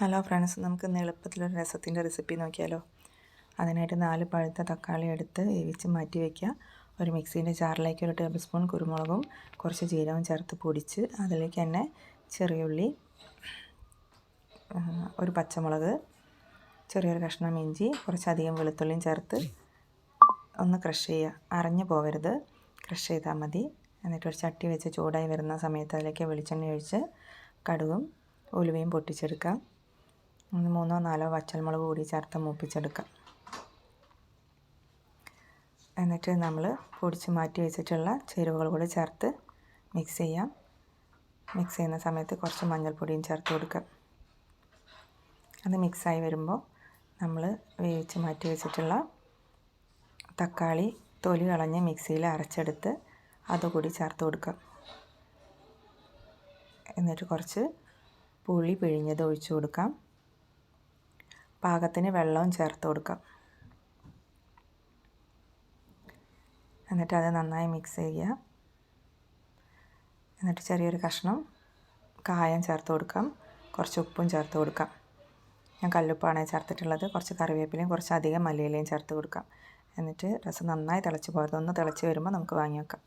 Hello friends, നമുക്ക് ഇന്ന് എളുപ്പത്തിലൊരു രസത്തിൻ്റെ recipe നോക്കിയാലോ. അതിനായിട്ട് 4 പഴുത്ത തക്കാളി എടുത്ത് വേവിച്ച് മാറ്റി വയ്ക്കുക. ഒരു മിക്സീൻ്റെ ജാറിലേക്ക് 1 ടേബിൾ സ്പൂൺ കുരുമുളകും കുറച്ച് ജീരകവും ചേർത്ത് പൊടിച്ച് അതിലേക്ക് തന്നെ ചെറിയുള്ളി, ഒരു പച്ചമുളക്, ചെറിയൊരു കഷ്ണം ഇഞ്ചി, കുറച്ചധികം വെളുത്തുള്ളിയും ചേർത്ത് ഒന്ന് ക്രഷ് ചെയ്യുക. അരഞ്ഞു പോകരുത്, ക്രഷ് ചെയ്താൽ മതി. എന്നിട്ട് ഒരു ചട്ടി വെച്ച് ചൂടായി വരുന്ന സമയത്ത് അതിലേക്ക് വെളിച്ചെണ്ണ ഒഴിച്ച് കടുകും ഉലുവയും പൊട്ടിച്ചെടുക്കാം. 3-4 വറ്റൽമുളക് കൂടി ചേർത്ത് മൂപ്പിച്ചെടുക്കാം. എന്നിട്ട് നമ്മൾ പൊടിച്ച് മാറ്റി വെച്ചിട്ടുള്ള ചേരുവകൾ കൂടി ചേർത്ത് മിക്സ് ചെയ്യാം. മിക്സ് ചെയ്യുന്ന സമയത്ത് കുറച്ച് മഞ്ഞൾപ്പൊടിയും ചേർത്ത് കൊടുക്കാം. അത് മിക്സായി വരുമ്പോൾ നമ്മൾ വേവിച്ച് മാറ്റി വെച്ചിട്ടുള്ള തക്കാളി തൊലി കളഞ്ഞ് മിക്സിയിൽ അരച്ചെടുത്ത് അതുകൂടി ചേർത്ത് കൊടുക്കാം. എന്നിട്ട് കുറച്ച് പുളി പിഴിഞ്ഞത് ഒഴിച്ചു കൊടുക്കാം. പാകത്തിന് വെള്ളവും ചേർത്ത് കൊടുക്കാം. എന്നിട്ട് അത് നന്നായി മിക്സ് ചെയ്യുക. എന്നിട്ട് ചെറിയൊരു കഷ്ണം കായം ചേർത്ത് കൊടുക്കാം. കുറച്ച് ഉപ്പും ചേർത്ത് കൊടുക്കാം. ഞാൻ കല്ലുപ്പാണ് ചേർത്തിട്ടുള്ളത്. കുറച്ച് കറിവേപ്പിലയും കുറച്ചധികം മല്ലിയിലയും ചേർത്ത് കൊടുക്കാം. എന്നിട്ട് രസം നന്നായി തിളച്ച് പോകരുത്. ഒന്ന് തിളച്ച് വരുമ്പോൾ നമുക്ക് വാങ്ങി വെക്കാം.